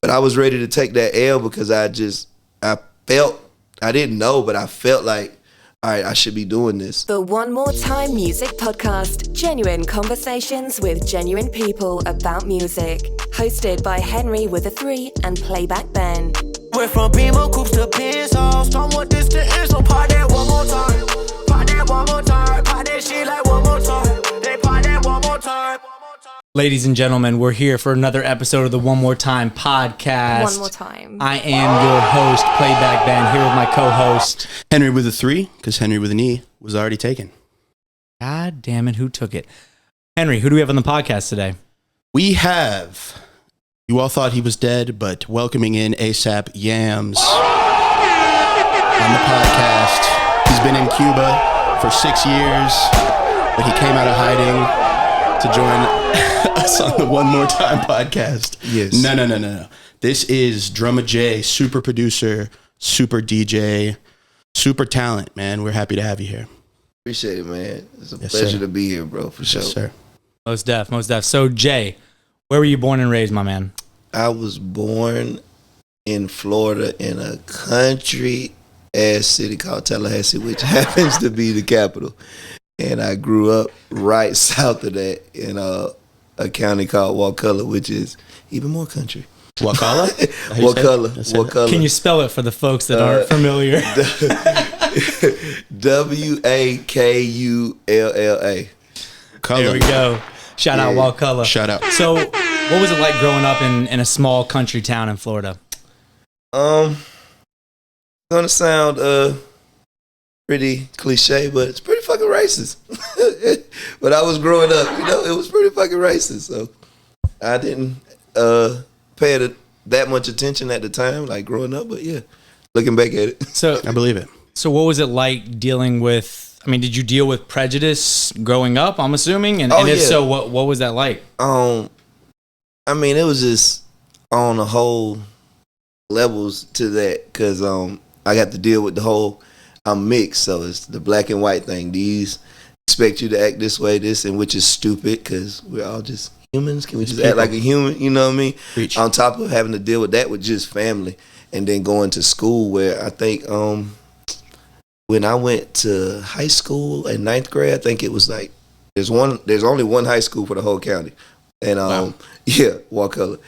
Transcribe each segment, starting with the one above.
But I was ready to take that L because I didn't know, but I felt like, all right, I should be doing this. The One More Time Music Podcast. Genuine conversations with genuine people about music. Hosted by Henry with a 3 and Playback Ben. Went from Beamer Coops to Pencils. Don't want this to end, so part that one more time. Part that one more time. Part that shit like one more time. They part that one more time. Ladies and gentlemen, we're here for another episode of the One More Time podcast. One more time. I am your host, Playback Ben, here with my co-host, Henry with a 3, because Henry with an E was already taken. God damn it, who took it? Henry, who do we have on the podcast today? We have, you all thought he was dead, but welcoming in ASAP Yams on the podcast. He's been in Cuba for 6 years, but he came out of hiding to join us on the One More Time podcast. Yes. No. This is Drumma Jai, super producer, super DJ, super talent, man. We're happy to have you here. Appreciate it, man. It's a Yes, pleasure sir. to be here, bro, for sure. Yes, sir. Most def. So, Jay, where were you born and raised, my man? I was born in Florida in a country-ass city called Tallahassee, which happens to be the capital. And I grew up right south of that in a county called Wakulla, which is even more country. Wakulla? Wakulla. Can you spell it for the folks that aren't familiar? Wakulla. There we go. Shout out Wakulla. Shout out. So, what was it like growing up in a small country town in Florida? Gonna sound pretty cliche, but it's pretty fucking racist. But I was growing up, it was pretty fucking racist. So I didn't pay it that much attention at the time, like growing up. But yeah, looking back at it. So I believe it. So what was it like dealing with, did you deal with prejudice growing up, I'm assuming? And if so, what was that like? It was just on the whole levels to that, because I got to deal with the whole, I'm mixed, so it's the black and white thing. These expect you to act this way, which is stupid, because we're all just humans. Can we just act like a human? You know what I mean? Preach. On top of having to deal with that with just family, and then going to school, where I think when I went to high school in 9th grade, I think it was like there's only one high school for the whole county, and Wakulla.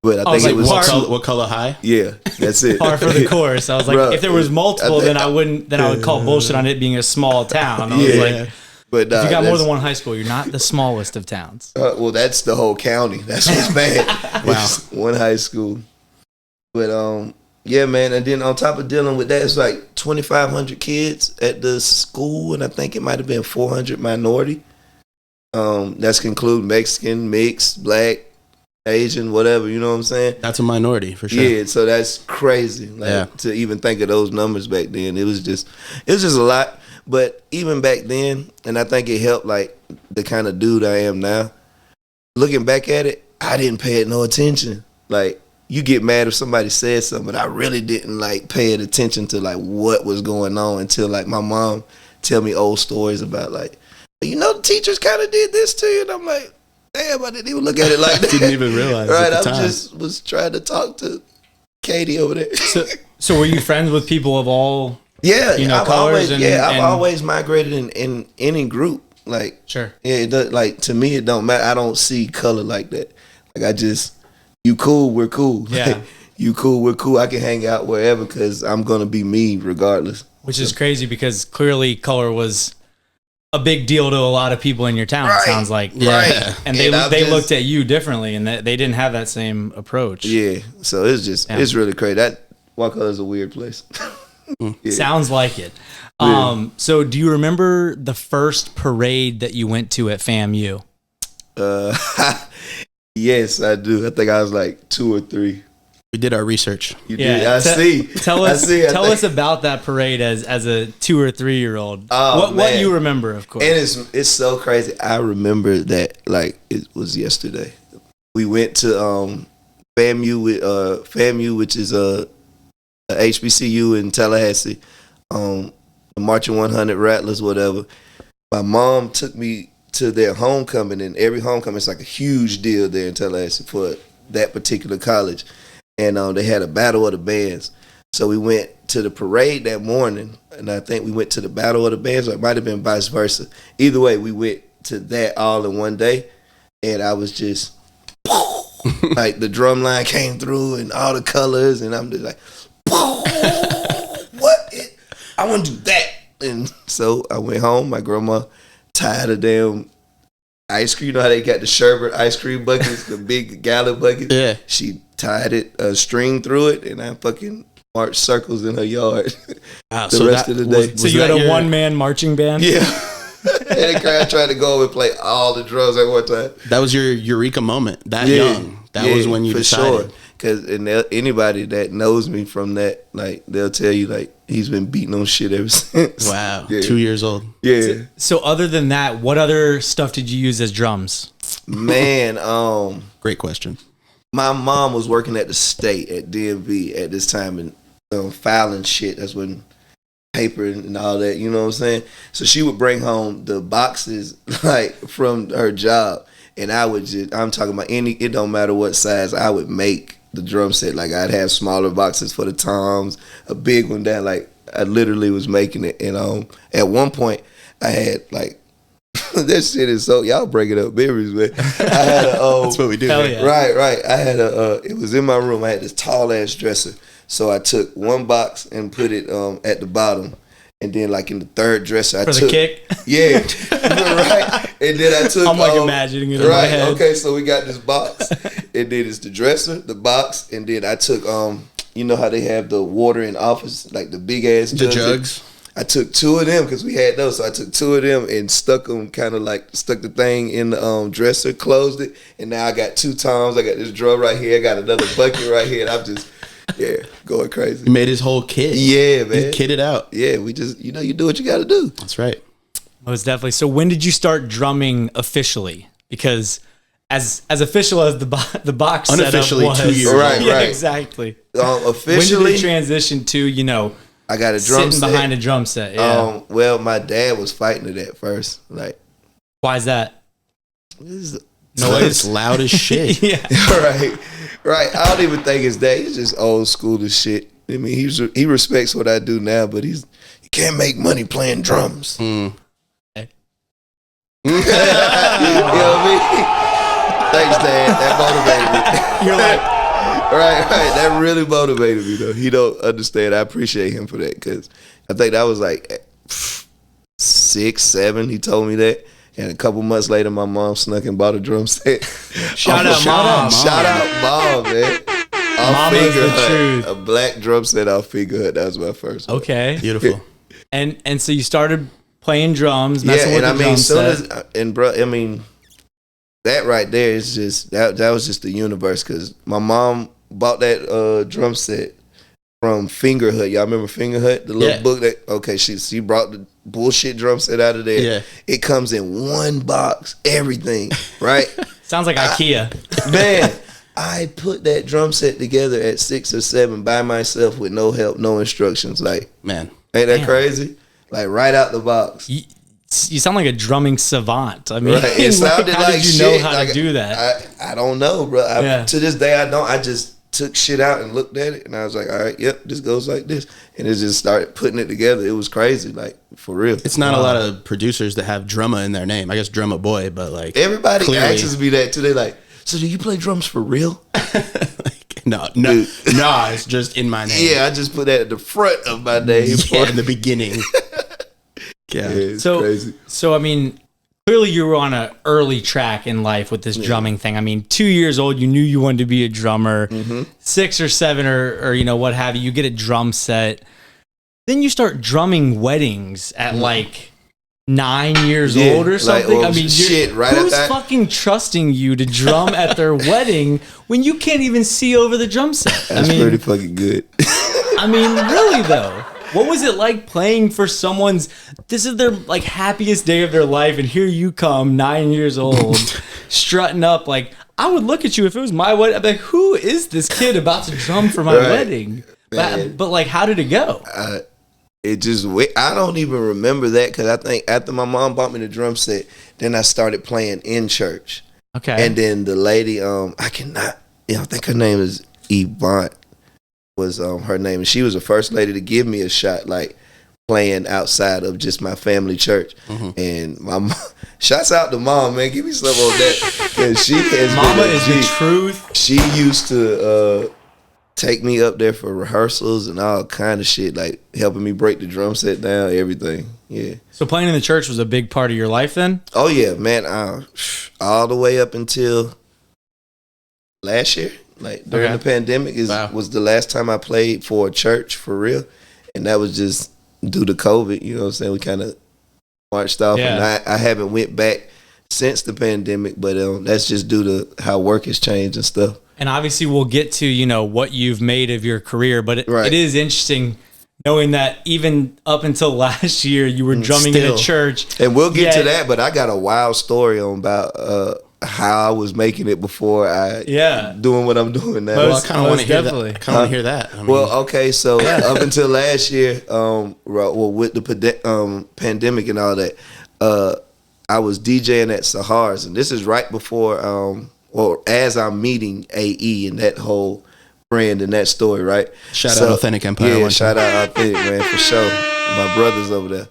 But I think it was Wakulla High. Yeah, that's it. Par for the course. I was like, Bruh, if there was multiple, then I would call bullshit on it being a small town. I was like, but if you got more than one high school, you're not the smallest of towns. Well, that's the whole county. That's what's bad. Wow. It's one high school. But yeah, man. And then on top of dealing with that, it's like 2,500 kids at the school, and I think it might have been 400 minority. That's include Mexican, mixed, black, Asian, whatever, you know what I'm saying? That's a minority for sure. Yeah, so that's crazy. To even think of those numbers back then. It was just a lot. But even back then, and I think it helped like the kind of dude I am now. Looking back at it, I didn't pay it no attention. Like, you get mad if somebody said something, but I really didn't like pay it attention to like what was going on until like my mom tell me old stories about like, the teachers kind of did this to you, and I'm like, damn, I didn't even look at it like that. Didn't even realize. Right, at the I time. just was trying to talk to Katie over there. So were you friends with people of all? Yeah, colors? I've always migrated in any group. Like, sure. Yeah, it does, like to me, it don't matter. I don't see color like that. Like you cool, we're cool. Yeah, you cool, we're cool. I can hang out wherever because I'm gonna be me regardless. Which is crazy because clearly color was a big deal to a lot of people in your town. Right. It sounds like, right. And they looked at you differently, and they didn't have that same approach. Yeah, so it's really crazy. That Wakulla is a weird place. Yeah. Sounds like it. So do you remember the first parade that you went to at FAMU? Yes, I do. I think I was like 2 or 3. We did our research. You did. I see. Tell us about that parade as a 2 or 3 year old. What you remember, of course. And it's so crazy. I remember that like it was yesterday. We went to FAMU, which is a HBCU in Tallahassee. The Marching 100 Rattlers, whatever. My mom took me to their homecoming, and every homecoming is like a huge deal there in Tallahassee for that particular college. and they had a battle of the bands. So we went to the parade that morning, and I think we went to the battle of the bands, or it might have been vice versa. Either way, we went to that all in one day, and I was just like the drum line came through and all the colors, and I'm just like, what? I want to do that. And so I went home. My grandma tied a damn ice cream. You know how they got the sherbet ice cream buckets, the big gallon buckets? Yeah. She tied it, a string through it, and I fucking marched circles in her yard the rest of the day. So you had a one-man marching band? Yeah. And I tried to go and play all the drums at one time. That was your eureka moment. That young. That was when you decided. Sure. Because anybody that knows me from that, like, they'll tell you, like, he's been beating on shit ever since. Wow. Yeah. 2 years old. Yeah. So other than that, what other stuff did you use as drums? Man, great question. My mom was working at the state at DMV at this time and filing shit. That's when paper and all that, you know what I'm saying? So she would bring home the boxes, like, from her job. And I would I'm talking about it don't matter what size, I would make the drum set. Like, I'd have smaller boxes for the toms, a big one that, like, I literally was making it. And at one point, I had, like, that shit is so, y'all breaking up memories, man. I had a, that's what we do. Hell yeah. Right. I had it was in my room. I had this tall ass dresser. So I took one box and put it at the bottom. And then, like, in the third dresser, I took... For the kick? Yeah. Right. And then I took... I'm, like, imagining it in my head. Okay, so we got this box. And then it's the dresser, the box, and then I took, you know how they have the water in office, like the big-ass jugs? The jugs? I took two of them because we had those. So I took two of them and stuck the thing in the dresser, closed it, and now I got two toms. I got this drum right here. I got another bucket right here, and I'm just... Yeah, going crazy. You made his whole kit. Yeah, man. You kitted out. Yeah, we just, you do what you got to do. That's right. Most definitely. So when did you start drumming officially? Because as official as the box unofficially setup was. 2 years. Right, yeah, right. Exactly. Officially, when did it transition to, I got a drum sitting set. behind a drum set? Yeah. Well, my dad was fighting it at first. Like, why is that? Noise loud as shit. Yeah. Right. I don't even think it's that. He's just old school as shit. I mean, he respects what I do now, but he can't make money playing drums. Mm. You know what I mean? Thanks, Dad. That motivated me. You're like, right. That really motivated me, though. He don't understand. I appreciate him for that, because I think that was like 6, 7. He told me that. And a couple months later, my mom snuck and bought a drum set. Shout out, Mom. Shout out, Mom, man. Mom is the truth. A black drum set off Finger Hut. That was my first one. Okay. Beautiful. And so you started playing drums, messing with and the I mean, drum set. that right there is just that was just the universe, because my mom bought that drum set from Finger Hut. Y'all remember Finger Hut, the little book that? She brought the bullshit drum set out of there. Yeah, it comes in one box, everything, right? Sounds like IKEA. Man, I put that drum set together at 6 or 7 by myself with no help, no instructions. Like, man, ain't that crazy? Like, right out the box. You sound like a drumming savant. I mean, right. It sounded how like did you shit. know how to do that? I don't know, bro. To this day, I don't. I just took shit out and looked at it, and I was like, all right, yep, this goes like this. And it just started putting it together. It was crazy, like, for real. It's not a lot of producers that have Drumma in their name. I guess Drumma Boy, but like everybody clearly asks me that too. They like, so do you play drums for real? like, no, it's just in my name. Yeah, I just put that at the front of my name. Yeah, in the beginning. Yeah, it's crazy. So I mean, clearly you were on an early track in life with this drumming thing. I mean, 2 years old, you knew you wanted to be a drummer. Mm-hmm. 6 or 7 or what have you, you get a drum set. Then you start drumming weddings at like 9 years old or something. Like, I mean, shit, right? Who's fucking trusting you to drum at their wedding when you can't even see over the drum set? That's pretty fucking good. I mean, really though. What was it like playing for this is their like happiest day of their life, and here you come, 9 years old, strutting up. Like, I would look at you if it was my wedding. I'd be like, who is this kid about to drum for my wedding? But like, how did it go? I don't even remember that, because I think after my mom bought me the drum set, then I started playing in church. Okay. And then the lady, I think her name is Yvonne was her name, and she was the first lady to give me a shot, like playing outside of just my family church. And my mom, shouts out to Mom, man, give me some on that, because she has Mama been is the truth. She used to take me up there for rehearsals and all kind of shit, like helping me break the drum set down, everything. Yeah. So playing in the church was a big part of your life then? Oh yeah, man. All the way up until last year, like during the pandemic, was the last time I played for a church for real, and that was just due to COVID. You know what I'm saying? We kind of marched off, and I haven't went back since the pandemic, but that's just due to how work has changed and stuff. And obviously we'll get to, what you've made of your career, but it is interesting knowing that even up until last year, you were drumming in a church. And we'll get to that, but I got a wild story on about how I was making it before doing what I'm doing now. Well, I kind of want to hear that. I kind of want to hear that. I mean, well, okay, so up until last year, with the pandemic and all that, I was DJing at Sahars, and this is right before, as I'm meeting AE and that whole brand and that story, right? Shout out Authentic Empire. Yeah, shout out Authentic, man, for sure. My brothers over there.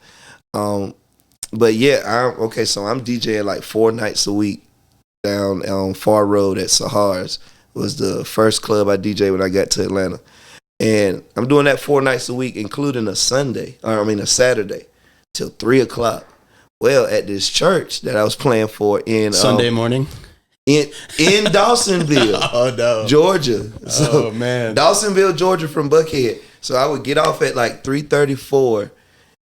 But yeah, so I'm DJing like 4 nights a week down on Far Road at Sahars. Was the first club I DJed when I got to Atlanta. And I'm doing that 4 nights a week, including a Saturday, till 3 o'clock. Well, at this church that I was playing for in Sunday morning? In Dawsonville, Georgia. So, man. Dawsonville, Georgia from Buckhead. So I would get off at like 3:34.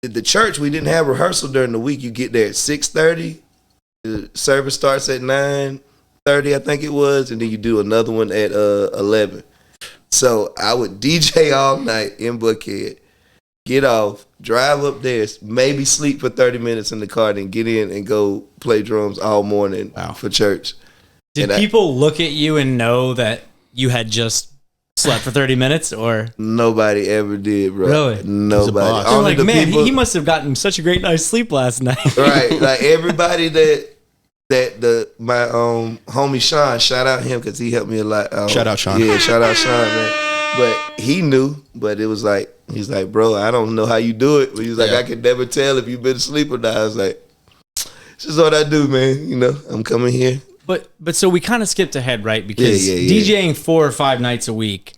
At the church, we didn't have rehearsal during the week. You get there at 6:30. The service starts at 9:30, I think it was, and then you do another one at 11. So I would DJ all night in Buckhead, get off, drive up there, maybe sleep for 30 minutes in the car, then get in and go play drums all morning for church. Did people look at you and know that you had just slept for 30 minutes, or? Nobody ever did, bro. Really? Nobody. They're like, man, he must have gotten such a great night's sleep last night. Right. Like everybody my homie Sean, shout out him because he helped me a lot. Shout out Sean. Yeah, shout out Sean, man. But he knew, but it was like, he's like, bro, I don't know how you do it. But he's like, I could never tell if you've been asleep or not. I was like, this is what I do, man. I'm coming here. But so we kind of skipped ahead, right? Because DJing 4 or 5 nights a week,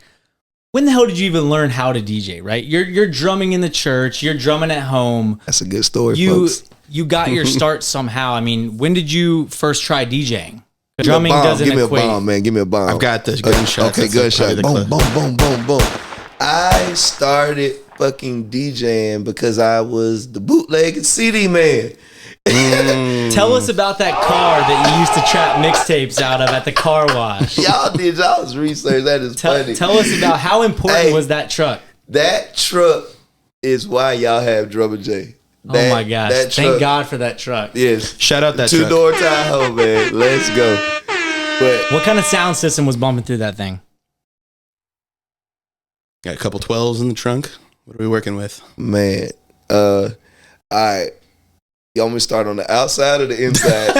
when the hell did you even learn how to DJ, right? You're drumming in the church, you're drumming at home. That's a good story, folks. You got your start somehow. I mean, when did you first try DJing? Drumming doesn't equate. Give me a bomb, man. Give me a bomb. I've got this gunshot. Okay, gunshot. Boom, boom, boom, boom, boom. I started fucking DJing because I was the bootlegging CD man. Tell us about that car that you used to trap mixtapes out of at the car wash. Y'all's research. That is funny. Tell us about how important was that truck. That truck is why y'all have Drumma Jai. Oh my gosh. Thank God for that truck. Yes. Shout out that truck. 2-door Tahoe, man. Let's go. But what kind of sound system was bumping through that thing? Got a couple 12s in the trunk. What are we working with? Man. All right. You want me to start on the outside or the inside?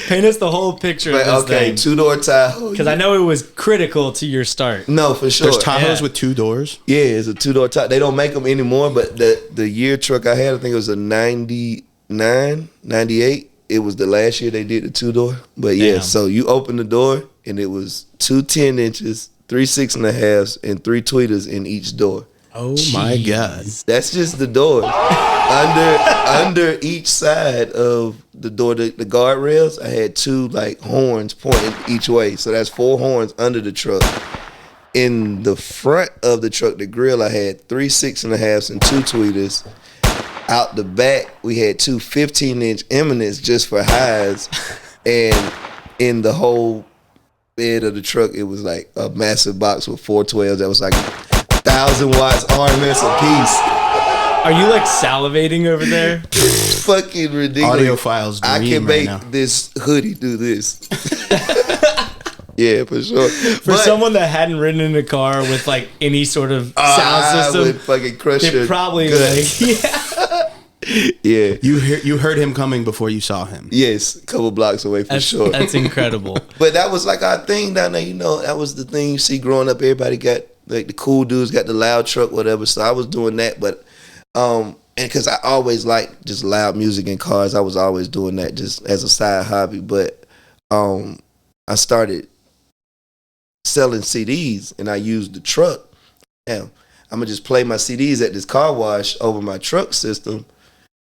Paint us the whole picture of this thing. 2-door Tahoe. Because I know it was critical to your start. No, for sure. There's Tahoes with 2 doors? Yeah, it's a 2-door Tahoe. They don't make them anymore, but the year truck I had, I think it was a 99, 98. It was the last year they did the 2-door. But yeah, so you open the door, and it was 2 10 inches, 3 6.5s, and 3 tweeters in each door. Oh my God. That's just the door. Under each side of the door, the guardrails, I had 2 like horns pointing each way. So that's 4 horns under the truck. In the front of the truck, the grill, I had 3 6.5s and 2 tweeters. Out the back, we had 2 15-inch eminence just for highs. And in the whole bed of the truck, it was like a massive box with 4 12s that was like 1,000 watts RMS a piece. Are you like salivating over there? Fucking ridiculous. Audiophiles I can make this hoodie do this. Yeah, for sure. For someone that hadn't ridden in a car with like any sort of sound system, I would fucking crush it. Probably like, Yeah. You heard him coming before you saw him. Yes, a couple blocks away for sure. That's incredible. But that was like our thing down there, that was the thing you see growing up. Everybody got, like, the cool dudes got the loud truck, whatever. So I was doing that, but, and because I always liked just loud music in cars, I was always doing that just as a side hobby. But I started selling CDs, and I used the truck. Now, I'm going to just play my CDs at this car wash over my truck system,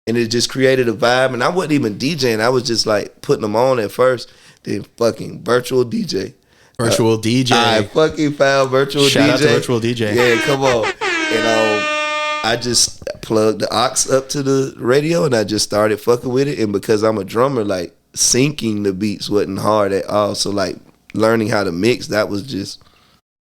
and it just created a vibe. And I wasn't even DJing. I was just, like, putting them on at first, then fucking virtual DJ. Virtual DJ. I fucking found virtual DJ. Shout out to virtual DJ. Yeah, come on. And I just plugged the aux up to the radio, and I just started fucking with it. And because I'm a drummer, like, syncing the beats wasn't hard at all. So, like, learning how to mix, that was just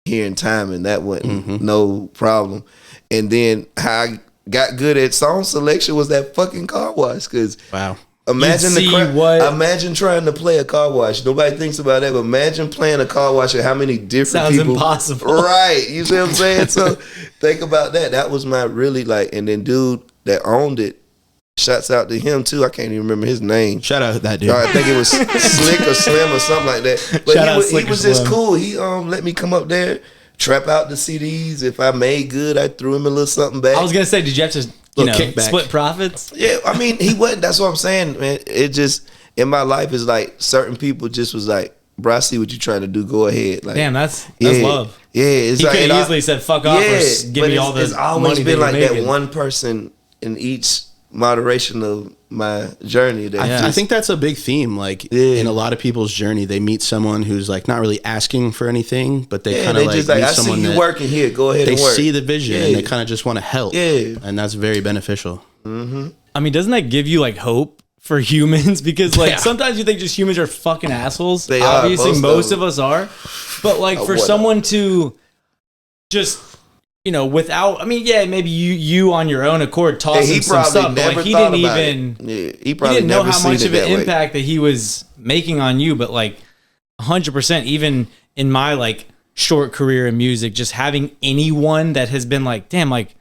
hearing time, and that wasn't no problem. And then how I got good at song selection was that fucking car wash. Because wow. Imagine imagine trying to play a car wash. Nobody thinks about that, but imagine playing a car wash and how many different Sounds people. impossible. Right. You see what I'm saying? So think about that. That was my really like, and then dude that owned it, shouts out to him too. I can't even remember his name. Shout out to that dude. I think it was Slick or Slim or something like that. But he was just cool. He let me come up there, trap out the CDs. If I made good, I threw him a little something back. I was gonna say, did you have to kickback. split profits? Yeah, I mean, he wasn't. That's what I'm saying, man. It just, in my life, is like certain people just was like, bro, I see what you're trying to do. Go ahead. Like, damn, that's love. Yeah, it's he like, could have easily said, fuck off, or give me all the money. It's always been like that that one person in each moderation of my journey. I think that's a big theme. Like in a lot of people's journey, they meet someone who's like not really asking for anything, but they kind of like just like, meet I someone see you working here. Go ahead and work. They see the vision and they kind of just want to help. Yeah, and that's very beneficial. Mm-hmm. I mean, doesn't that give you like hope for humans? Because like sometimes you think just humans are fucking assholes. They obviously are, most of us are, but like for someone to just without, I mean, yeah, maybe you on your own accord tossed him some stuff, but like he didn't even he didn't know how much of an impact that he was making on you. But like 100%, even in my like short career in music, just having anyone that has been like, damn, like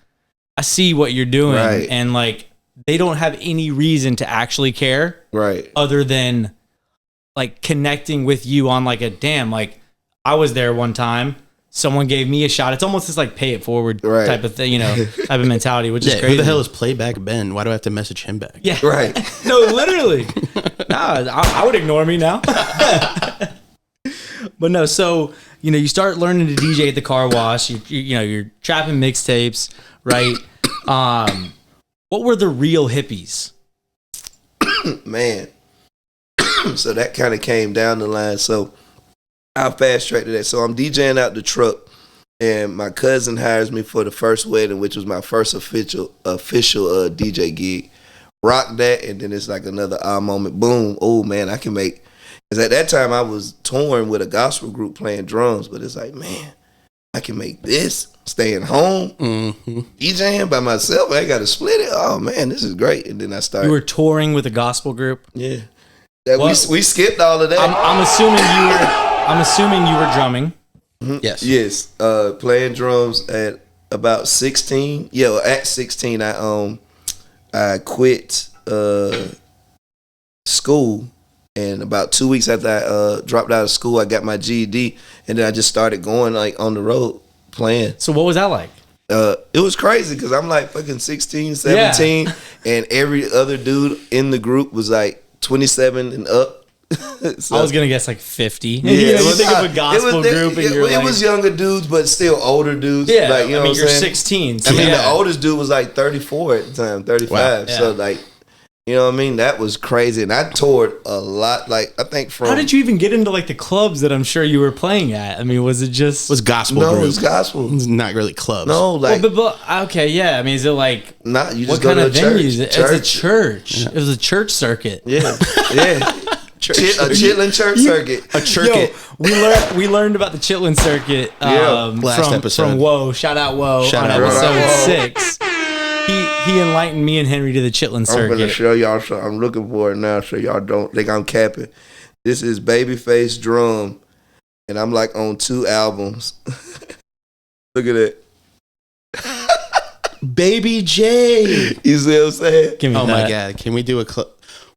I see what you're doing, and like they don't have any reason to actually care, right? Other than like connecting with you on like a damn, like I was there one time. Someone gave me a shot. It's almost this like pay it forward type of thing, type of mentality, which is crazy. Who the hell is Playback Ben? Why do I have to message him back? Yeah, right. No, literally. Nah, I would ignore me now. But no, so you start learning to DJ at the car wash. You're trapping mixtapes, right? What were the real hippies? Man, so that kind of came down the line. So I fast tracked to that. So I'm DJing out the truck, and my cousin hires me for the first wedding, which was my first official DJ gig. Rock that, and then it's like another moment. Boom! Oh man, I can make. Because at that time I was touring with a gospel group playing drums, but it's like, man, I can make this. Staying home, DJing by myself. I ain't got to split it. Oh man, this is great. And then I started. You were touring with a gospel group. Yeah, we skipped all of that. I'm assuming you were drumming. Yes. Yes. Playing drums at about 16. Yeah, at 16 I quit school, and about 2 weeks after I dropped out of school, I got my GED, and then I just started going like on the road playing. So what was that like? It was crazy because I'm like fucking 16, 17, and every other dude in the group was like 27 and up. So, I was gonna guess like 50. Yeah, you think of a gospel group, and it was younger dudes, but still older dudes. Yeah, like, you know what I'm you're saying? 16. So I mean, the oldest dude was like 34 at the time, 35. Wow. So like, you know what I mean? That was crazy, and I toured a lot. Like I think from. How did you even get into like the clubs that I'm sure you were playing at? I mean, was it just gospel? No, group. it was gospel. It's not really clubs. No, like but okay, yeah. I mean, is it like not you just what go kind to of venues? It's a church. Yeah. It was a church circuit. Yeah, yeah. A Chitlin church circuit. A circuit. We learned about the Chitlin circuit last episode. From Woe. Shout out Woe on episode 6. He enlightened me and Henry to the Chitlin circuit. I'm gonna show y'all something. I'm looking for it now, so y'all don't think I'm capping. This is Babyface Drum, and I'm like on 2 albums. Look at it. Baby J. You see what I'm saying? Give me Oh that. my God. Can we do a clip?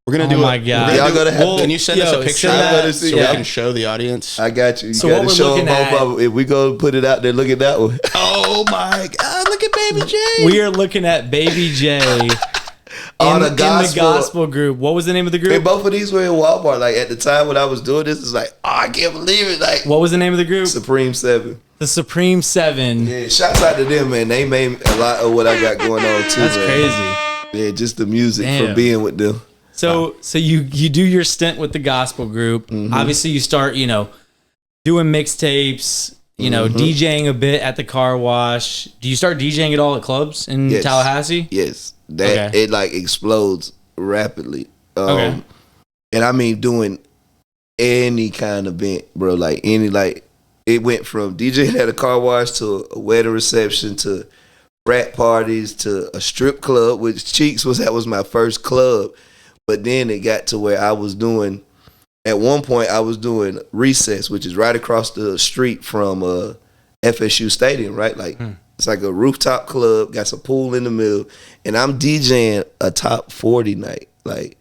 We're going to Oh do my God. Y'all gonna have Can you send us a picture send of that- that so we can show the audience? I got you. You So gotta what we're show looking them at- both of them. If we go put it out there, look at that one. Oh my God. Look at Baby J. We are looking at Baby J On in the the gospel group. What was the name of the And group? both of these were in Walmart. Like at the time when I was doing this, it's like, oh, I can't believe it. Like What was the name of the group? Supreme 7. The Supreme 7. Yeah, shouts out to them, man. They made a lot of what I got going on too. That's man. crazy. Yeah, just the music Damn. from being with them. So you do your stint with the gospel group. Obviously, you start doing mixtapes. DJing a bit at the car wash. Do you start DJing at all at clubs in Yes. Tallahassee? Yes, that Okay. it like explodes rapidly. Okay. And I mean doing any kind of event, bro. Like it went from DJing at a car wash to a wedding reception to frat parties to a strip club, which Cheeks was my first club. But then it got to where I was doing. At one point, I was doing Recess, which is right across the street from FSU Stadium, right? Like it's like a rooftop club, got some pool in the middle, and I'm DJing a top 40 night, like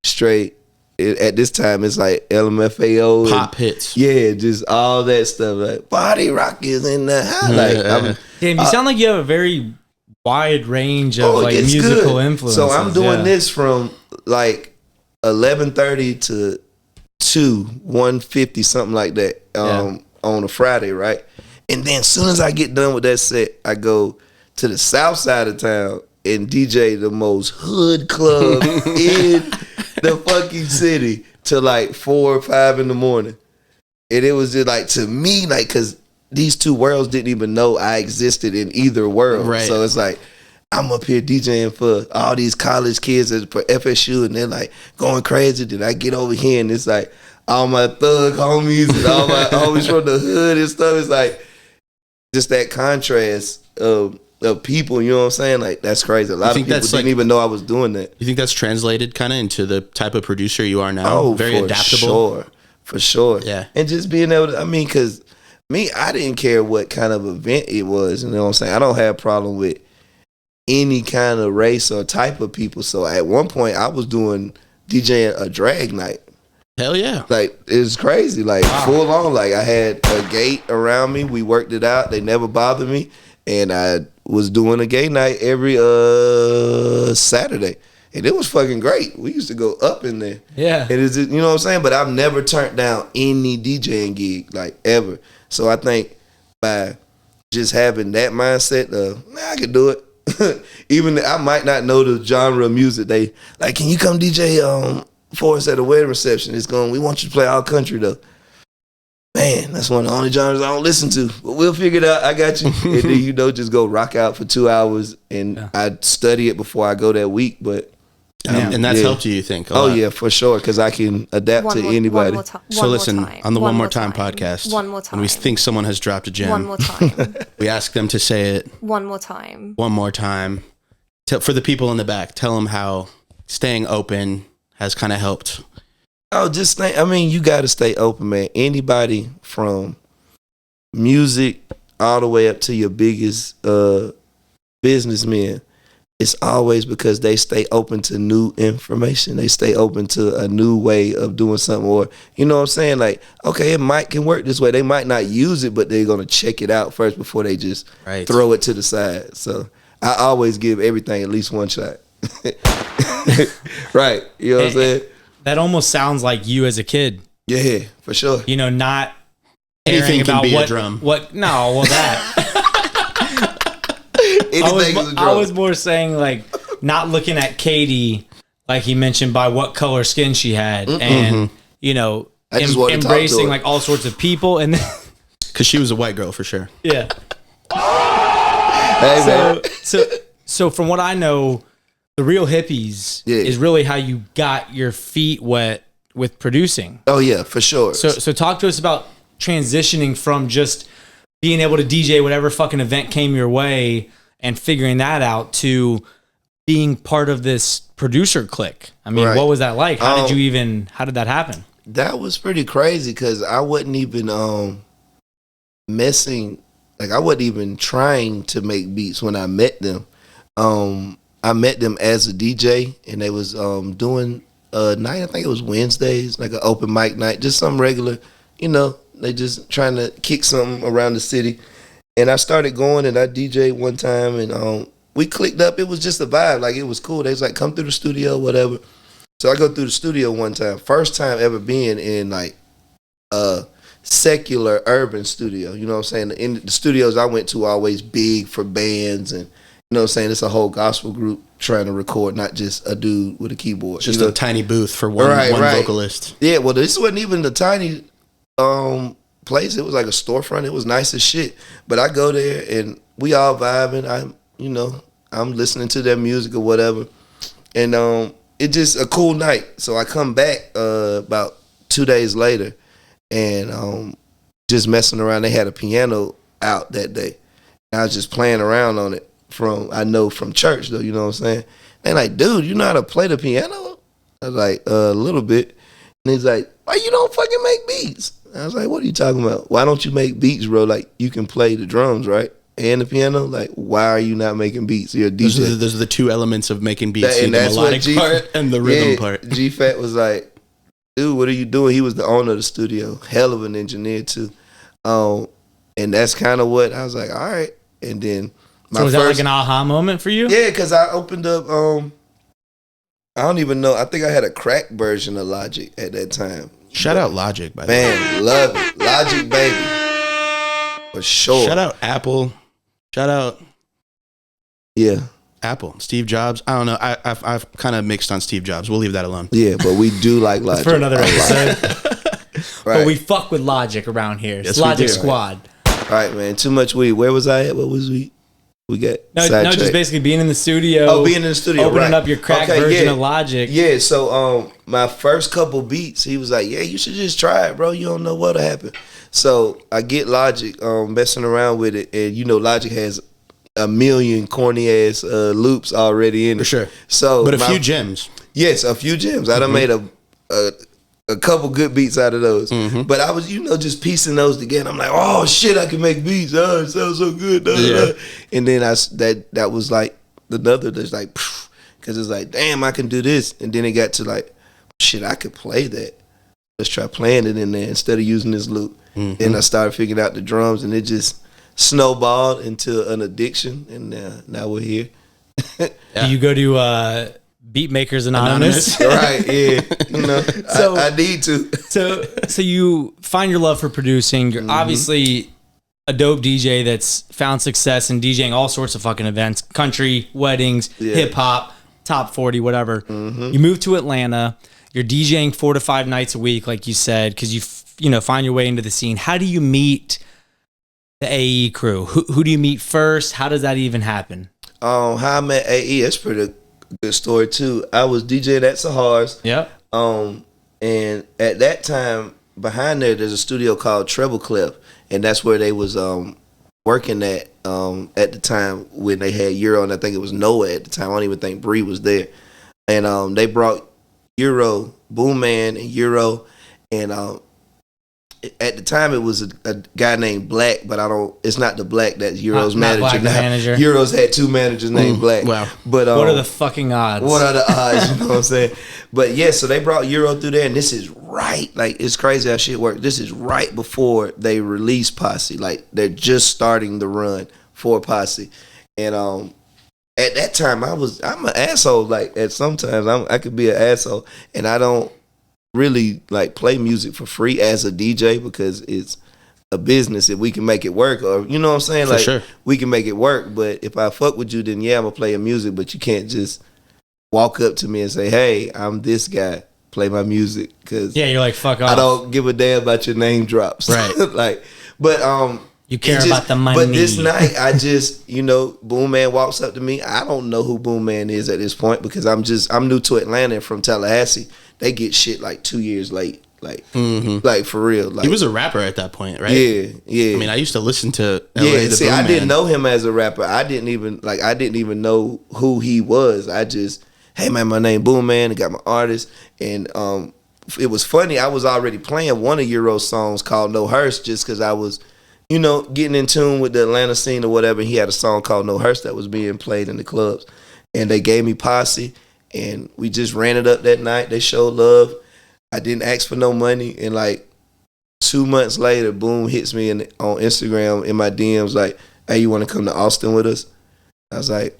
straight. At this time, it's like LMFAO, Pop hits. yeah, just all that stuff. Like Body Rock is in the house. Like Damn, you sound like you have a very wide range of it gets musical good. influences. So I'm doing yeah. this from like 11:30 to 1:50, something like that, on a Friday, right? And then as soon as I get done with that set, I go to the south side of town and DJ the most hood club in the fucking city till like 4 or 5 in the morning. And it was just like, to me, like, because these two worlds didn't even know I existed in either world. Right. So it's like, I'm up here DJing for all these college kids for FSU, and they're like going crazy. Then I get over here, and it's like all my thug homies and all my homies from the hood and stuff. It's like just that contrast of people. You know what I'm saying? Like that's crazy. A lot of people didn't even know I was doing that. You think that's translated kind of into the type of producer you are now? Oh, very for adaptable. For sure. Yeah. And just being able to, I mean, because I didn't care what kind of event it was. You know what I'm saying? I don't have a problem with any kind of race or type of people. So at one point, I was doing DJing a drag night. Hell yeah. Like, it was crazy. Like, full on. Like, I had a gate around me. We worked it out. They never bothered me. And I was doing a gay night every Saturday. And it was fucking great. We used to go up in there. Yeah. And it's, you know what I'm saying? But I've never turned down any DJing gig, like, ever. So I think by just having that mindset of, I could do it. Even I might not know the genre of music. They like, can you come DJ for us at a wedding reception? We want you to play all country though. Man, that's one of the only genres I don't listen to. But we'll figure it out. I got you. And then just go rock out for 2 hours, and I study it before I go that week. But And that's helped you think? Oh yeah, for sure, because I can adapt to anybody. So listen, on the One More Time podcast, one more time. when we think someone has dropped a gem, One more time. we ask them to say it One more time. one more time. For the people in the back, tell them how staying open has kind of helped. Oh, just think. I mean, you got to stay open, man. Anybody from music all the way up to your biggest businessmen, it's always because they stay open to new information. They stay open to a new way of doing something, or you know what I'm saying? Like, okay, it can work this way. They might not use it, but they're gonna check it out first before they just throw it to the side. So I always give everything at least one shot. Right? You know what I'm saying? That almost sounds like you as a kid. Yeah, for sure. You know, not Anything caring can be about a drum. I was more saying like not looking at Katie, like he mentioned, by what color skin she had, and you know, I just wanted to talk to embracing her. like all sorts of people, and then, Because she was a white girl for sure. yeah. Hey, man. So from what I know, the Real Hippies is really how you got your feet wet with producing. Oh yeah, for sure. So talk to us about transitioning from just being able to DJ whatever fucking event came your way and figuring that out to being part of this producer clique. I mean, what was that like? How did that happen? That was pretty crazy because I wasn't even I wasn't even trying to make beats when I met them. I met them as a DJ, and they was doing a night. I think it was Wednesdays, like an open mic night, just some regular. They just trying to kick something around the city. And I started going, and I DJed one time, and we clicked up. It was just a vibe, like it was cool. They was like, come through the studio, whatever. So I go through the studio one time, first time ever being in like a secular urban studio. You know what I'm saying? In the studios I went to always big for bands, and you know what I'm saying, it's a whole gospel group trying to record, not just a dude with a keyboard. Just a tiny booth for one vocalist. Yeah, well, this wasn't even the tiny place. It was like a storefront. It was nice as shit. But I go there and we all vibing. I'm listening to their music or whatever, and it's just a cool night. So I come back about 2 days later, and just messing around. They had a piano out that day. I was just playing around on it from church though. You know what I'm saying? And like, dude, you know how to play the piano? I was like, a little bit. And he's like, why you don't fucking make beats? I was like, what are you talking about? Why don't you make beats, bro? Like, you can play the drums, right? And the piano. Like, why are you not making beats? You're a DJ. Those are the two elements of making beats. And that's the melodic part and the rhythm part. G-Fat was like, dude, what are you doing? He was the owner of the studio. Hell of an engineer, too. And that's kind of what I was like, all right. And then so was that like an aha moment for you? Yeah, because I opened up, I don't even know. I think I had a crack version of Logic at that time. Shout out Logic, by the way. Man, love it. Logic, baby. For sure. Shout out Apple. Shout out. Yeah. Apple. Steve Jobs. I don't know. I've kind of mixed on Steve Jobs. We'll leave that alone. Yeah, but we do like Logic. For another episode. Right. But we fuck with Logic around here. It's yes, Logic Squad. All right, man. Too much weed. Where was I at? What was we? We got no, just basically being in the studio. Oh, being in the studio, opening up your crack version of Logic. Yeah, so my first couple beats, he was like, "Yeah, you should just try it, bro. You don't know what'll happen." So I get Logic, messing around with it, and Logic has a million corny ass loops already in it. For sure. So, but a few gems. Yes, a few gems. I done made a couple good beats out of those. Mm-hmm. But I was, just piecing those together. I'm like, oh shit, I can make beats. Oh, it sounds so good. Yeah. And then that was like another that's like, because it's like, damn, I can do this. And then it got to like, shit, I could play that. Let's try playing it in there instead of using this loop. Mm-hmm. Then I started figuring out the drums, and it just snowballed into an addiction. And now we're here. Yeah. Do you go to Beatmakers Anonymous? Right, yeah. So I need to. So you find your love for producing. You're obviously a dope DJ that's found success in DJing all sorts of fucking events, country, weddings, hip hop, top 40, whatever. Mm-hmm. You move to Atlanta. You're DJing 4 to 5 nights a week, like you said, because you find your way into the scene. How do you meet the AE crew? Who do you meet first? How does that even happen? How I met AE, that's pretty good story too. I was DJing at Sahar's. Yep. And at that time, behind there's a studio called Treble Clef, and that's where they was working at the time when they had Euro, and I think it was Noah at the time. I don't even think Bree was there. And they brought Euro, Boomman, and Euro, and at the time it was a guy named Black, but it's not the Black that's Euro's manager. Black, now. Manager. Euro's had 2 managers named Black. Wow. But what are the fucking odds? What are the odds? You know what I'm saying? But yeah, so they brought Euro through there, and this is right. Like, it's crazy how shit works. This is right before they release Posse. Like, they're just starting the run for Posse. And at that time I'm an asshole. Like, at sometimes I could be an asshole, and I don't really like play music for free as a DJ because it's a business. If we can make it work, or you know what I'm saying, for like sure. We can make it work. But if I fuck with you, then yeah, I'm gonna play your music. But you can't just walk up to me and say, "Hey, I'm this guy. Play my music." Because you're like, fuck off. I don't give a damn about your name drops, right? Like, but you care about the money. But this night, I just, Boomman walks up to me. I don't know who Boomman is at this point because I'm new to Atlanta and from Tallahassee. They get shit like 2 years late, like for real. Like, he was a rapper at that point, right? Yeah. I mean, I used to listen to Boomman. I didn't know him as a rapper. I didn't even know who he was. I just, hey man, my name Boomman. I got my artist, and it was funny. I was already playing one of Euro's songs called No Hearse just because I was getting in tune with the Atlanta scene or whatever. He had a song called No Hearse that was being played in the clubs. And they gave me Posse, and we just ran it up that night. They showed love. I didn't ask for no money. And like 2 months later, Boom hits me on Instagram in my DMs like, hey, you want to come to Austin with us? I was like,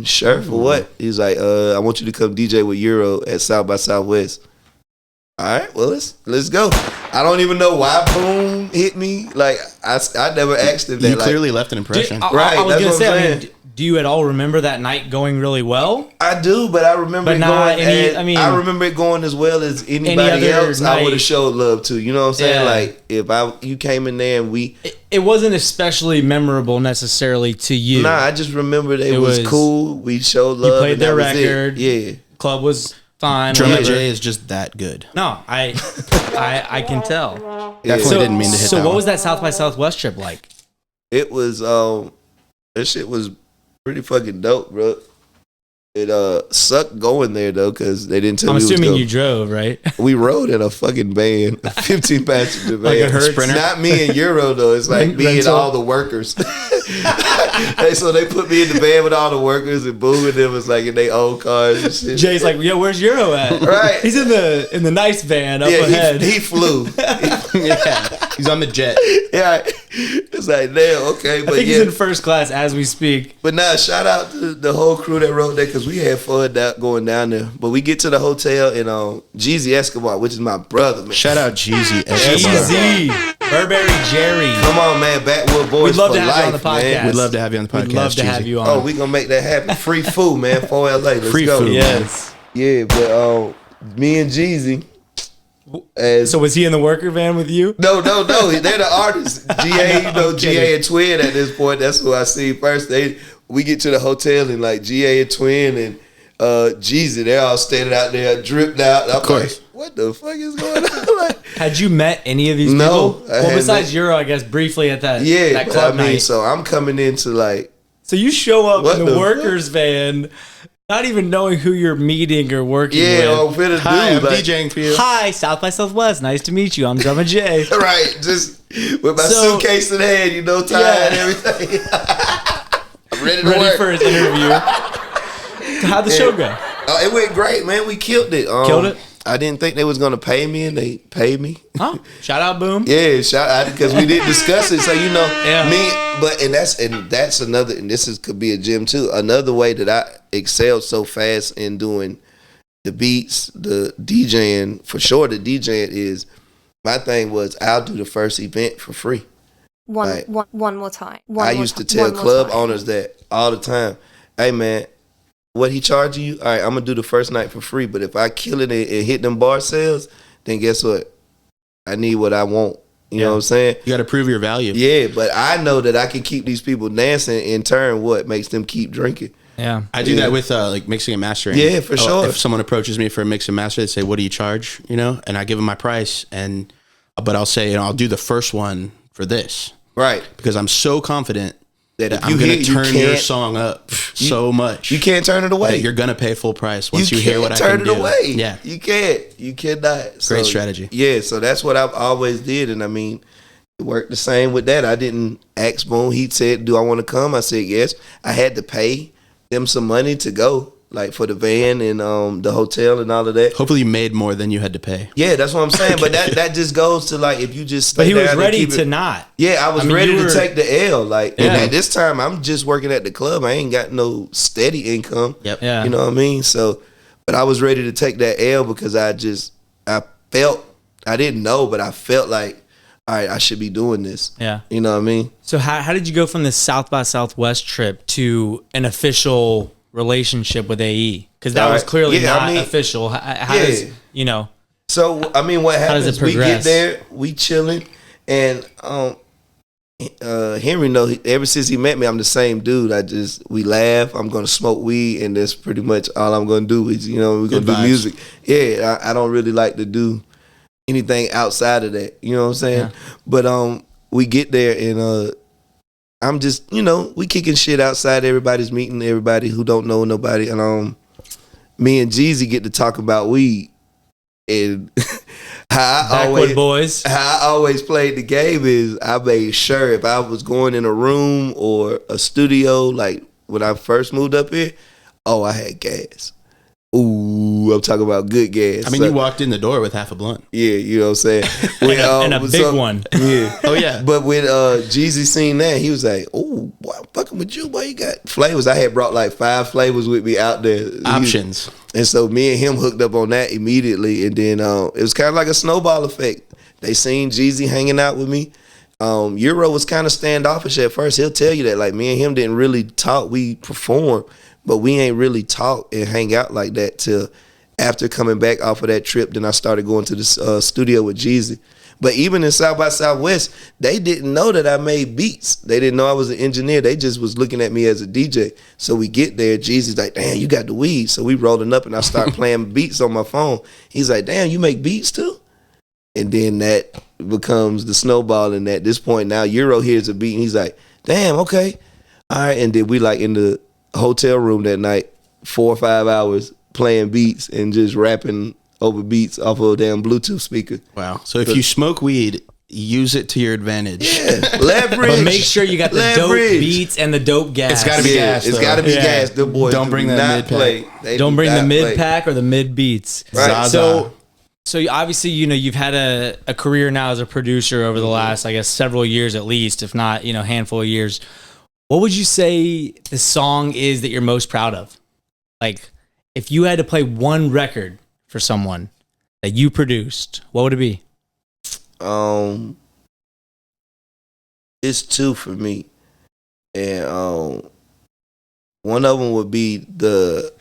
sure, for what? He's like, I want you to come DJ with Euro at South by Southwest. All right, well, let's go. I don't even know why Boom hit me. Like, I never asked him that. You clearly left an impression. Right, I was that's gonna what say, I'm I saying. mean, do you at all remember that night going really well? I do, but I remember But it not going. any- I remember it going as well as anybody other else. I night. would have showed love to. You know what I'm saying? Yeah. Like if you came in there and we. It wasn't especially memorable necessarily to you. Nah, I just remember it It was was- cool. We showed love. played and their that was it. record. Yeah. Club was fine. Drumma whatever. Jai is just that good. No, I can tell. Definitely didn't mean to hit So that what one. was that South by Southwest trip like? It was that shit was pretty fucking dope, bro. It sucked going there though because they didn't tell I'm me. assuming we you drove, right? We rode in a fucking van, a 15 passenger van. Like a Hertz? It's not me and Euro though. It's like me and Rental? all the workers. Hey, so they put me in the van with all the workers, and Boom and them was like in their old cars and shit. Jay's like, yo, where's Euro at? Right. He's in the nice van up Yeah, ahead. he flew. Yeah, he's on the jet. Yeah, it's like damn, okay, I but think yeah. he's in first class as we speak. But nah, shout out to the whole crew that rode there because we had fun going down there. But we get to the hotel and Jeezy Escobar, which is my brother, man. Shout out Jeezy. Easy. Burberry Jerry. Come on, man. Backwood Boys We'd love for to have life, you on the podcast. man. We'd love to have you on the podcast. We'd love to have Jeezy. you on. Oh, we gonna make that happen. Free food, man. For LA. Let's Free go. food. Yes. Yeah, but me and Jeezy. So was he in the worker van with you? No. They're the artists. GA, GA and Twin at this point. That's who I see first. We get to the hotel and like GA and Twin and Jeezy, they're all standing out there, dripped out. I'm course. like, what the fuck is going on? Like, Had you met any of these No, people? I Well, had besides not. Euro, I guess briefly at that yeah, but club I mean, night. so I'm coming into like, So you show up What in the the fuck? workers van, not even knowing who you're meeting or working yeah, I'm with. finna Hi, I'm do like, DJing for you. Hi, South by Southwest. Nice to meet you. I'm Drumma Jai. right, just with my So- suitcase in hand, tied Yeah. and everything. I'm ready to Ready work. for his interview. How'd the show go? It went great, man. We killed it. Killed it? I didn't think they was gonna pay me, and they paid me. Oh, shout out, Boom. Yeah, shout out because we didn't discuss it. So Yeah. that's another, and could be a gym too. Another way that I excelled so fast in doing the beats, the DJing for sure. The DJing is my thing was I'll do the first event for free. One more time. One I more used to ti- tell one more club time. owners that all the time. Hey man, what he charging you? All right, I'm gonna do the first night for free. But if I kill it and hit them bar sales, then guess what? I need what I want. You know what I'm saying? You got to prove your value. Yeah, but I know that I can keep these people dancing. In turn, what makes them keep drinking? Yeah. I do that with like mixing and mastering. Yeah, for sure. If someone approaches me for a mix and master, they say, "What do you charge?" And I give them my price, but I'll say, I'll do the first one for this Right. because I'm so confident That that if I'm you going hear, to you turn your can't, song up so much. you can't turn it away. that you're going to pay full price once you hear can't what I turn can it do. away. Yeah. You can't. You cannot. Great strategy. Yeah, so that's what I've always did, and I mean, it worked the same with that. I didn't ask Boone. He said, "Do I want to come?" I said yes. I had to pay them some money to go, like for the van and the hotel and all of that. Hopefully, you made more than you had to pay. Yeah, that's what I'm saying. But that just goes to like if you just stay But he was down and ready keep to it- not. Yeah, I was I mean, ready you to were- take the L. Like, and Yeah. at this time, I'm just working at the club. I ain't got no steady income. Yep. Yeah. You know what I mean? So, but I was ready to take that L because I felt, I didn't know, but I felt like, all right, I should be doing this. Yeah. You know what I mean? So how did you go from this South by Southwest trip to an official relationship with AE? Because that was Right. clearly Yeah, not I mean, official. How yeah. does, So, I mean, what does happens, it we get progress? there, we chilling, and Henry know ever since he met me, I'm the same dude. We laugh. I'm gonna smoke weed, and that's pretty much all I'm gonna do. Is we're gonna Good do vibes. music. Yeah, I don't really like to do anything outside of that. You know what I'm saying? Yeah. But we get there, and I'm just we kicking shit outside. Everybody's meeting everybody who don't know nobody, and me and Jeezy get to talk about weed. And boys. How I always played the game is I made sure if I was going in a room or a studio, like when I first moved up here, I had gas. Ooh, I'm talking about good gas. I mean, you walked in the door with half a blunt. Yeah, you know what I'm saying? And a big one. Yeah. Oh, yeah. But when Jeezy seen that, he was like, "Oh, boy, I'm fucking with you, boy. You got flavors." I had brought like 5 flavors with me out there. Options. And so me and him hooked up on that immediately. And then it was kind of like a snowball effect. They seen Jeezy hanging out with me. Euro was kind of standoffish at first. He'll tell you that. Like, me and him didn't really talk. We performed, but we ain't really talk and hang out like that till after coming back off of that trip. Then I started going to the studio with Jeezy. But even in South by Southwest, they didn't know that I made beats. They didn't know I was an engineer. They just was looking at me as a DJ. So we get there, Jeezy's like, "Damn, you got the weed." So we rolling up and I start playing beats on my phone. He's like, "Damn, you make beats too?" And then that becomes the snowball. And at this point now, Euro hears a beat and he's like, "Damn, okay. All right." And then we like in the hotel room that night, 4 or 5 hours playing beats and just rapping over beats off of a damn Bluetooth speaker. Wow. So if you smoke weed, use it to your advantage. Yeah, leverage. But make sure you got the dope beats and the dope gas. It's got to be gas. It's though. got to be gas. The boys Don't bring that mid-pack. Don't bring the mid pack or the mid beats. Right. So obviously, you've had a career now as a producer over the last, I guess, several years at least, if not, handful of years. What would you say the song is that you're most proud of? Like, if you had to play one record for someone that you produced, what would it be? It's 2 for me. And one of them would be the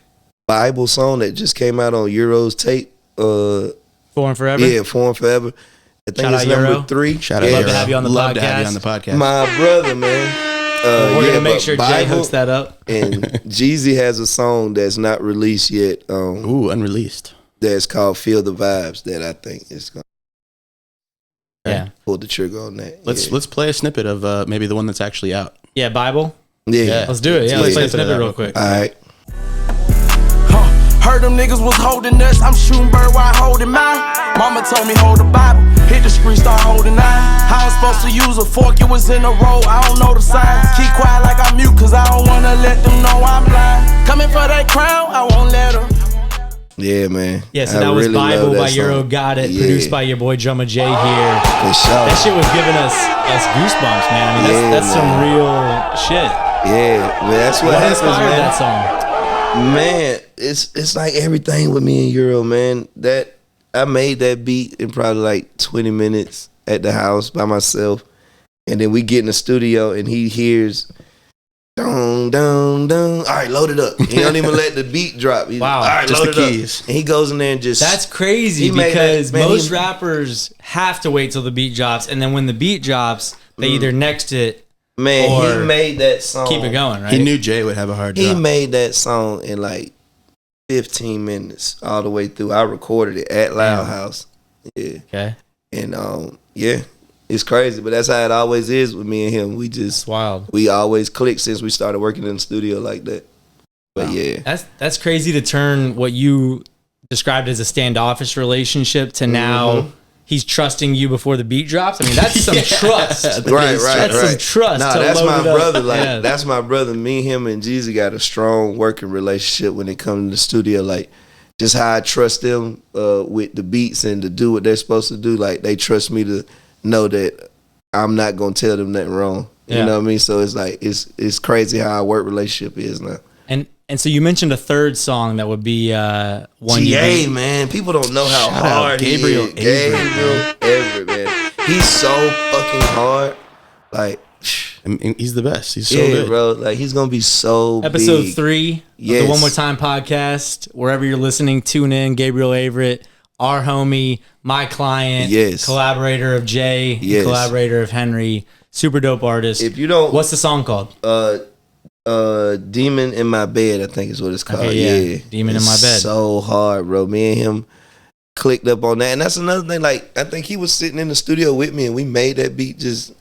Bible song that just came out on Euro's tape. Foreign Forever? Yeah, Foreign Forever. I think it's number 3. Shout out, Love to have you on the Love podcast. to have you on the podcast. My brother, man. We're going to make but sure Jay Bible hooks that up. And Jeezy has a song that's not released yet. Ooh, unreleased. That's called Feel the Vibes that I think is going Yeah. to pull the trigger on that. Let's play a snippet of maybe the one that's actually out. Yeah, Bible? Yeah. Let's do it. Yeah, let's play a snippet real quick. All right. Heard them niggas was holding us. I'm shooting bird while holding mine. Mama told me hold the Bible. Hit the street, start holding 9. How I'm supposed to use a fork? It was in a row. I don't know the signs. Keep quiet like I'm mute, cause I don't wanna let them know I'm blind. Coming for that crown, I won't let them. Yeah, man. Yeah, so I that was really Bible love that by Euro song. Gotit, Yeah. produced by your boy Drumma Jai here. For sure. That shit was giving us goosebumps, man. I mean, that's some real shit. Yeah, man. That's what happens, inspired man. that song? Man, it's like everything with me and Euro, man. That I made that beat in probably like 20 minutes at the house by myself. And then we get in the studio and he hears dun dun dun. All right, load it up. He don't even let the beat drop. He's, Wow. All right, Just load the it keys. up. And he goes in there and just That's crazy He made because that- man, most he- rappers have to wait till the beat drops, and then when the beat drops, they either next it man, or he made that song. keep it going, right? He knew Jay would have a hard He job. made that song in like 15 minutes all the way through. I recorded it at Loud House. Yeah. Okay. And yeah, it's crazy, but that's how it always is with me and him. We just It's wild. we always click since we started working in the studio like that. But yeah. That's crazy to turn what you described as a standoffish relationship to now he's trusting you before the beat drops. I mean, that's some trust. Right. That's some trust. Nah, to that's load my it up. brother. Like Yeah. that's my brother. Me, him, and Jeezy got a strong working relationship when it comes to the studio. Like just how I trust them with the beats and to do what they're supposed to do. Like they trust me to know that I'm not gonna tell them nothing wrong. You Yeah. know what I mean? So it's like it's crazy how our work relationship is now. And so you mentioned a third song that would be one you GA, did. man. People don't know how Shout out hard Gabriel he is. Gabriel Everett, man. He's so fucking hard. Like, I mean, he's the best. He's so yeah, good. bro. Like, he's gonna be so Episode big. 3 of Yes. the One More Time podcast. Wherever you're listening, tune in. Gabriel Everett, our homie, my client, Yes. collaborator of Jay, Yes. collaborator of Henry, super dope artist. If you don't, What's the song called? Demon in My Bed, I think is what it's called. Okay, yeah. Yeah, Demon in It's My Bed. So hard, bro. Me and him clicked up on that, and that's another thing. Like, I think he was sitting in the studio with me, and we made that beat just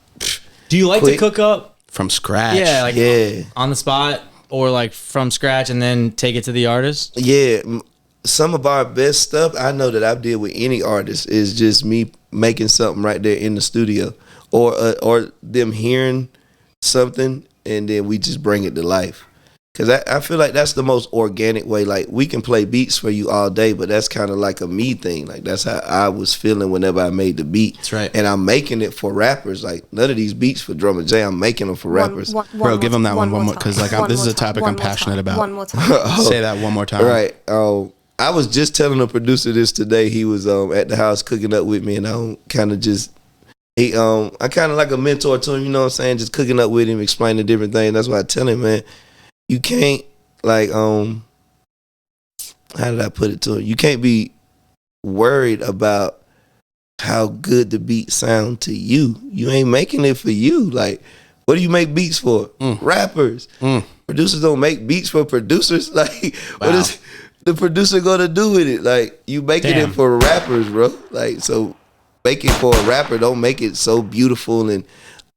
Do you like quick. to cook up? From scratch. Yeah, like yeah. on the spot or like from scratch and then take it to the artist? Yeah, some of our best stuff I know that I've did with any artist is just me making something right there in the studio, or them hearing something and then we just bring it to life. Cause I feel like that's the most organic way. Like we can play beats for you all day, but that's kind of like a me thing. Like that's how I was feeling whenever I made the beat. That's right. And I'm making it for rappers. Like none of these beats for Drumma Jai, I'm making them for rappers. Bro, give them that one more because like this is a topic I'm passionate about. One more time. Say that one more time. Right. I was just telling the producer this today. He was at the house cooking up with me, and I kind of just I kind of like a mentor to him. You know what I'm saying? Just cooking up with him, explaining different things. That's why I tell him, man. You can't like how did I put it to him? You can't be worried about how good the beat sound to you. You ain't making it for you. Like, what do you make beats for? Rappers. Producers don't make beats for producers. Like, what is the producer gonna do with it? Like, you making it for rappers, bro. Like, so make it for a rapper. Don't make it so beautiful and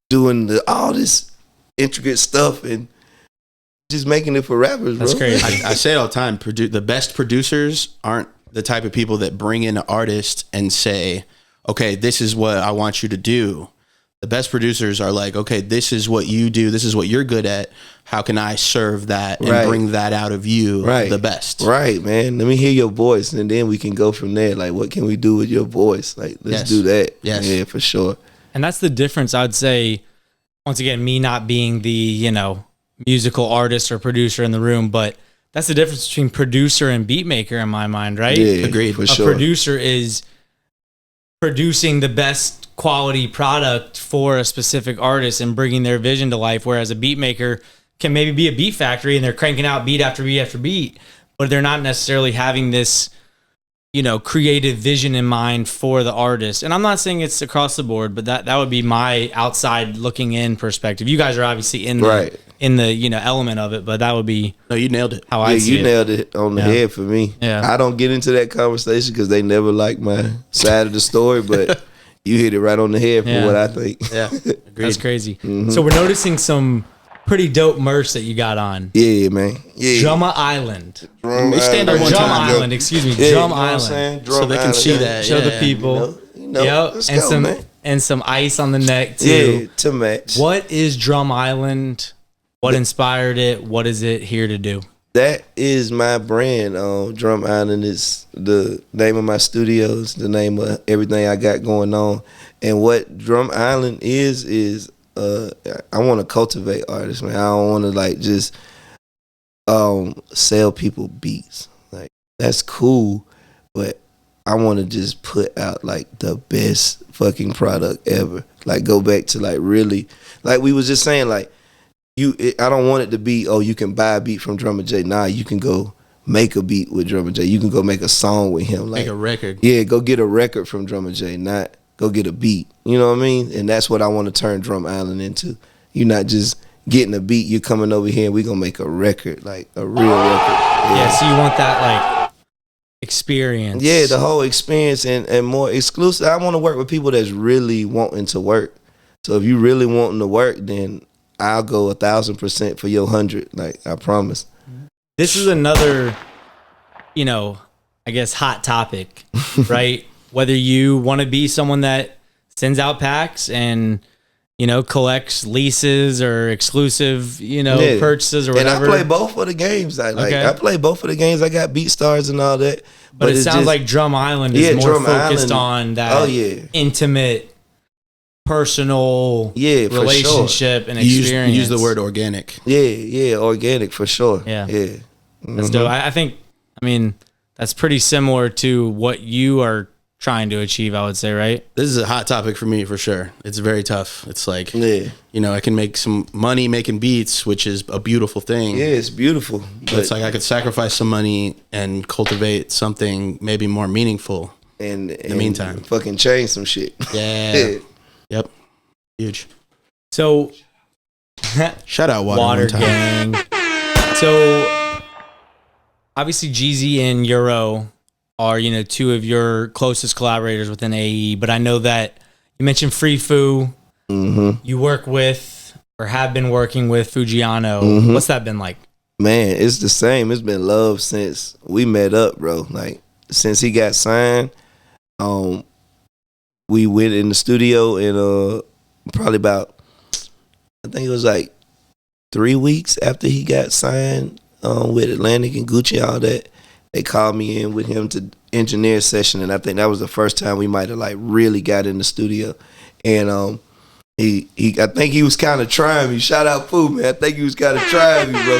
doing all this intricate stuff and just making it for rappers, bro. That's crazy. I say it all the time. The best producers aren't the type of people that bring in an artist and say, okay, this is what I want you to do. The best producers are like, okay, this is what you do. This is what you're good at. How can I serve that and bring that out of you the best? Right, man. Let me hear your voice, and then we can go from there. Like, what can we do with your voice? Like, let's do that. Yes. Yeah, for sure. And that's the difference, I'd say, once again, me not being the, musical artist or producer in the room, but that's the difference between producer and beat maker in my mind, right? Yeah, agreed. For sure. A producer is producing the best quality product for a specific artist and bringing their vision to life, whereas a beat maker can maybe be a beat factory and they're cranking out beat after beat after beat, but they're not necessarily having this, creative vision in mind for the artist. And I'm not saying it's across the board, but that would be my outside looking in perspective. You guys are obviously in the element of it, but that would be no, you nailed it. How I see you nailed it on the head for me. Yeah. I don't get into that conversation because they never like my side of the story, but you hit it right on the head for what I think. Yeah, that's crazy. So we're noticing some pretty dope merch that you got on. Yeah, man. Yeah. Drumma Island. We stand on one Drum time. Island, excuse me. Yeah, Drum you know what I'm Island. saying? So they can see that. Show the people. Let's and go, man. and some ice on the neck too. Yeah, to match. What is Drum Island? What inspired it? What is it here to do? That is my brand. Drum Island is the name of my studios, the name of everything I got going on. And what Drum Island is I want to cultivate artists, man. I don't want to like just sell people beats. Like that's cool, but I want to just put out like the best fucking product ever. Like go back to like really, like we was just saying, like I don't want it to be, you can buy a beat from Drumma Jai. Nah, you can go make a beat with Drumma Jai. You can go make a song with him. Like make a record. Yeah, go get a record from Drumma Jai, not go get a beat. You know what I mean? And that's what I want to turn Drum Island into. You're not just getting a beat. You're coming over here and we're going to make a record, like a real record. Yeah, so you want that like experience. Yeah, the whole experience and more exclusive. I want to work with people that's really wanting to work. So if you really wanting to work, then I'll go 1,000% for your 100. Like, I promise. This is another, I guess hot topic, right? Whether you want to be someone that sends out packs and, collects leases or exclusive, purchases or whatever. And I play both of the games. I play both of the games. I got BeatStars and all that. But it sounds like Drum Island is more focused on that intimate, personal relationship and experience. Use the word organic. Yeah, organic for sure. Yeah. Mm-hmm. That's dope. I think, that's pretty similar to what you are trying to achieve, I would say, right? This is a hot topic for me for sure. It's very tough. It's like, I can make some money making beats, which is a beautiful thing. Yeah, it's beautiful. But it's like I could sacrifice some money and cultivate something maybe more meaningful in the meantime. Fucking change some shit. Yeah. Yep. Huge. So, shout out Water Gang. So, obviously, Jeezy and Euro are, two of your closest collaborators within AE, but I know that you mentioned Free Foo. Mm-hmm. You work with or have been working with Foogiano. Mm-hmm. What's that been like? Man, it's the same. It's been love since we met up, bro. Like since he got signed, we went in the studio and probably about, I think it was like 3 weeks after he got signed with Atlantic and Gucci, all that. They called me in with him to engineer a session, and I think that was the first time we might have like really got in the studio. And I think he was kind of trying me. Shout out Foo, man. I think he was kind of trying me, bro.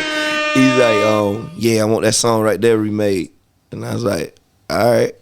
He's like, yeah, I want that song right there remade. And I was like, all right.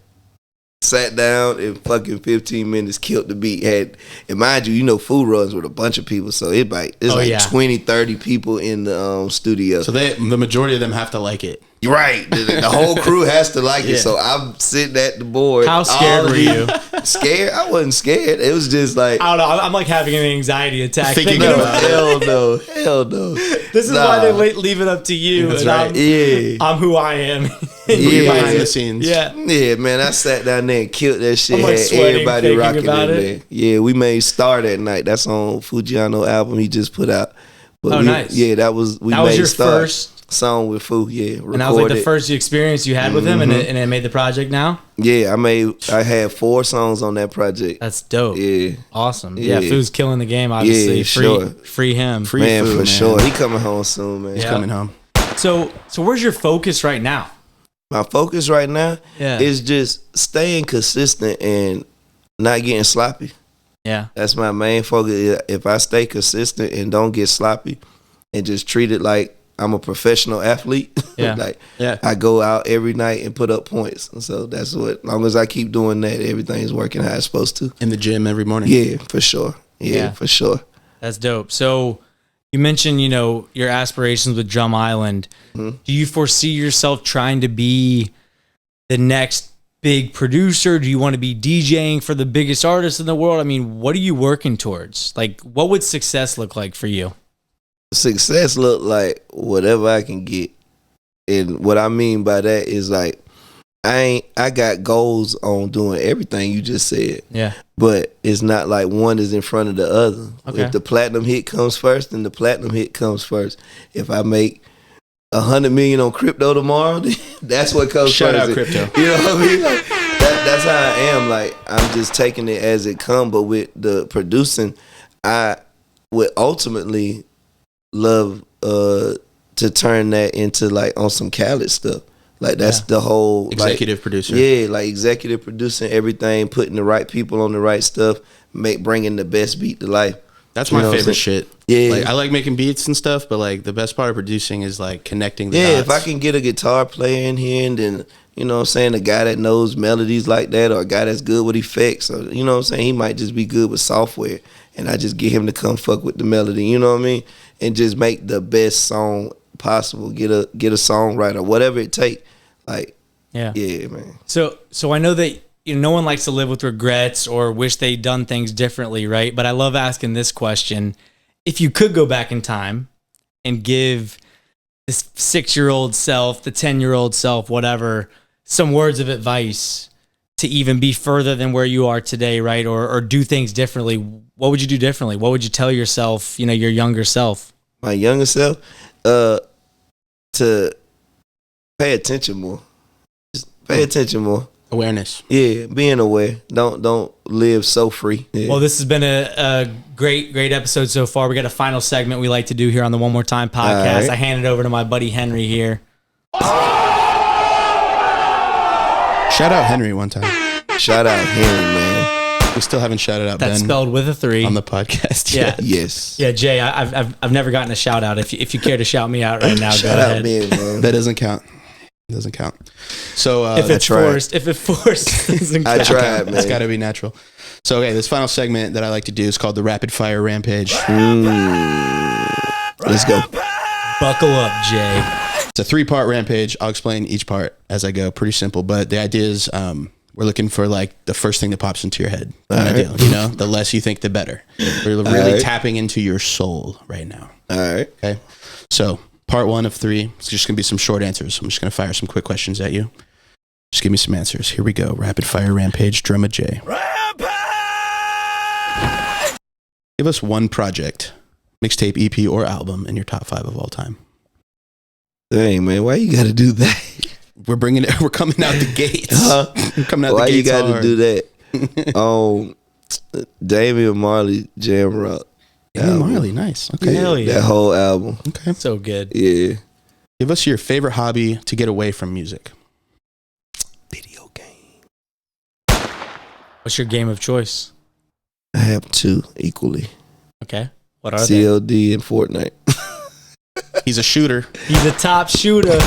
Sat down and fucking 15 minutes killed the beat. And mind you, Foo runs with a bunch of people, so it's like 20, 30 people in the studio. So the majority of them have to like it. You're right. The whole crew has to like it. So I'm sitting at the board. How scared were you? Scared? I wasn't scared. It was just like, I don't know. I'm like having an anxiety attack. Thinking about hell no. This is why they leave it up to you. That's and right. I'm who I am. Behind the scenes. Yeah, man. I sat down there and killed that shit. I'm like Had sweating, everybody rocking in about there. Yeah, we made Star that night. That's on Foogiano album he just put out. But nice. Yeah, that was your Star first song with Foo. Yeah, recorded. And that was like the first experience you had with him, and it made the project now. Yeah, I had 4 songs on that project. That's dope. Yeah, awesome. Yeah, Foo's killing the game. Obviously, free him. Free man, Foo, for sure. He coming home soon, man. He's coming home. So where's your focus right now? My focus right now is just staying consistent and not getting sloppy. Yeah, that's my main focus. If I stay consistent and don't get sloppy and just treat it like I'm a professional athlete, I go out every night and put up points. And so that's what, as long as I keep doing that, everything's working how it's supposed to. In the gym every morning? Yeah, for sure. Yeah, for sure. That's dope. So you mentioned, your aspirations with Drum Island. Mm-hmm. Do you foresee yourself trying to be the next big producer? Do you want to be DJing for the biggest artists in the world? I mean, what are you working towards? Like, what would success look like for you? Success look like whatever I can get. And what I mean by that is like, I got goals on doing everything you just said. Yeah. But it's not like one is in front of the other. Okay. If the platinum hit comes first, then the platinum hit comes first. If I make $100 million on crypto tomorrow, that's what comes Shout first. Shout out crypto. You know what I mean? Like, that's how I am. Like, I'm just taking it as it comes. But with the producing, I would ultimately love to turn that into like on some Khaled stuff. Like that's the whole executive producer. Yeah, like executive producing everything, putting the right people on the right stuff, bringing the best beat to life. That's my favorite shit. Yeah, like I like making beats and stuff, but like the best part of producing is like connecting the dots. If I can get a guitar player in here and then, a guy that knows melodies like that, or a guy that's good with effects, or he might just be good with software, and I just get him to come fuck with the melody, you know what I mean? And just make the best song possible. Get a songwriter, whatever it take. Like, yeah, man. So I know that no one likes to live with regrets or wish they'd done things differently, right? But I love asking this question: if you could go back in time and give this 6-year-old self, the 10-year-old self, whatever, some words of advice to even be further than where you are today, right? Or do things differently, what would you do differently? What would you tell yourself, your younger self? My younger self? To pay attention more. Just pay attention more. Awareness. Yeah, being aware. Don't live so free. Yeah. Well, this has been a great episode so far. We got a final segment we like to do here on the One More Time podcast. Right. I hand it over to my buddy Henry here. Shout out Henry one time. Shout out Henry, man. We still haven't shouted out That's Ben spelled with a 3 on the podcast yet. Yes. Yeah, Jay, I've never gotten a shout out. If you care to shout me out right now, go ahead. Ben, man. That doesn't count. It doesn't count. So if it's forced, it doesn't count. I tried, man. It's got to be natural. So okay, this final segment that I like to do is called the Rapid Fire Rampage. Let's go. Buckle up, Jay. It's a 3-part rampage. I'll explain each part as I go. Pretty simple, but the idea is we're looking for like the first thing that pops into your head. Deal, the less you think, the better. We're really tapping into your soul right now. All right. Okay. So part 1 of 3. It's just gonna be some short answers. I'm just gonna fire some quick questions at you. Just give me some answers. Here we go. Rapid Fire Rampage. Drumma Jai. Rampage! Give us one project, mixtape, EP, or album in your top 5 of all time. Dang, man, why you got to do that? We're coming out the gates. We're coming out Why the you gates got to hard. do that? Damian Marley Jam Rock. Damian album. Marley, nice. Okay. Hell yeah. That whole album. Okay. So good. Yeah. Give us your favorite hobby to get away from music. Video game. What's your game of choice? I have two equally. Okay. What are CLD and Fortnite. He's a shooter. they? He's a top shooter.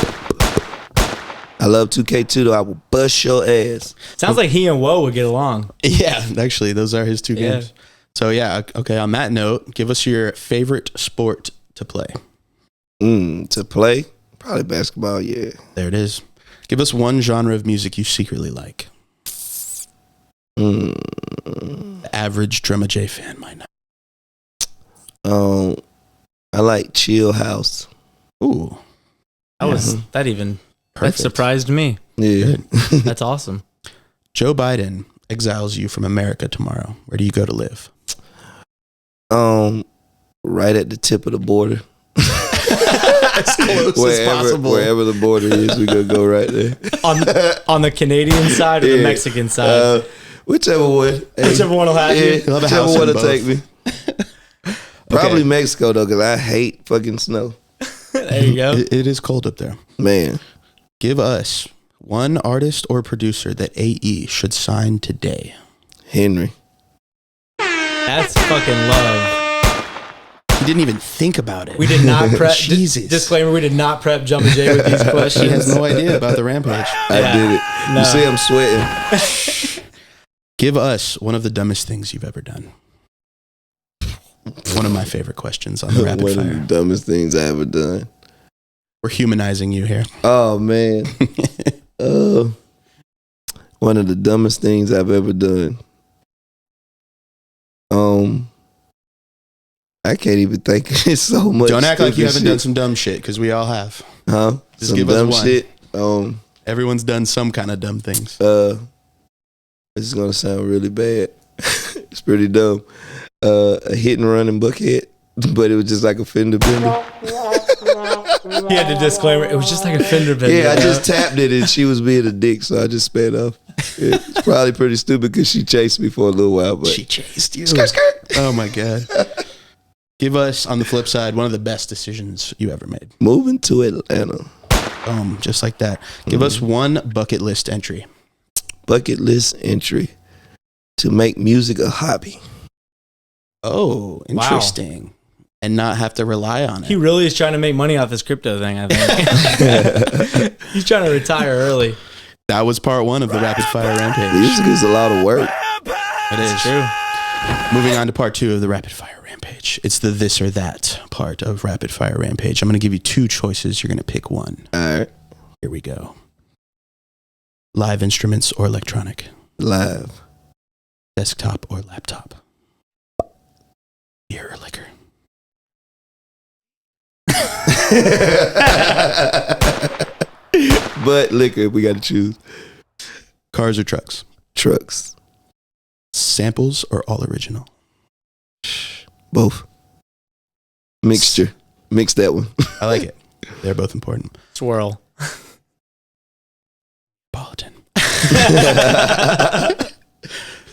I love 2K2 though. I will bust your ass. Sounds like he and Woe would get along. Yeah, actually, those are his two Yeah. games. So yeah, okay. On that note, give us your favorite sport to play. To play? Probably basketball, yeah. There it is. Give us one genre of music you secretly like. The average Drumma Jai fan might not. I like chill house. Ooh, That perfect. surprised me. Yeah. That's awesome. Joe Biden exiles you from America tomorrow. Where do you go to live? Right at the tip of the border. As close as possible. Wherever the border is, we gonna go right there. On the Canadian side or the Yeah. Mexican side? Whichever one. Whichever one will have Yeah, you. You'll have a whichever house in one will both. take me. Probably Mexico though, because I hate fucking snow. There you go. It is cold up there. Man, Give us one artist or producer that AE should sign today. Henry. That's fucking love. He didn't even think about it. We did not prep. Jesus. Disclaimer: we did not prep Drumma Jai with these questions. He has no idea about the Rampage. I Yeah. did it. No. You see I'm sweating. Give us one of the dumbest things you've ever done. One of my favorite questions on the rapid One of the fire. dumbest things I ever done. We're humanizing you here. Oh man. One of the dumbest things I've ever done. I can't even think. It's so much. Don't act like you stupid haven't shit. done some dumb shit, because we all have. Huh? Just Some give us dumb one. shit. Everyone's done some kind of dumb things. This is gonna sound really bad. It's pretty dumb. A hit and run in Buckhead, but it was just like a fender bender. He had to disclaimer. It was just like a fender bender. Yeah, I just tapped it and she was being a dick, so I just sped off. It's probably pretty stupid because she chased me for a little while, but She chased you. skirt, skirt. Oh my God. Give us, on the flip side, one of the best decisions you ever made. Moving to Atlanta. Just like that. Give us one bucket list entry. Bucket list entry to make music a hobby. Oh, interesting. And not have to rely on it. He really is trying to make money off this crypto thing, I think. He's trying to retire early. That was part one of the rapid fire rampage. Music is a lot of work. It is. True. Moving on to part two of the rapid fire rampage. It's the this or that part of rapid fire rampage. I'm going to give you two choices. You're going to pick one. All right. Here we go. Live instruments or electronic? Live. Desktop or laptop? Beer or liquor? But liquor, we got to choose. Cars or trucks? Trucks. Samples or all original? Both. Mixture. Mix that one. I like it. They're both important. Swirl. Politan.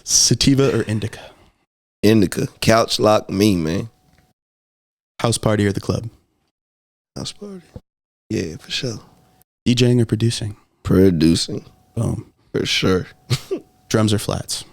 Sativa or indica? Indica. Couch lock me, man. House party or the club? House party. Yeah, for sure. DJing or producing? Producing. Boom. For sure. Drums or flats?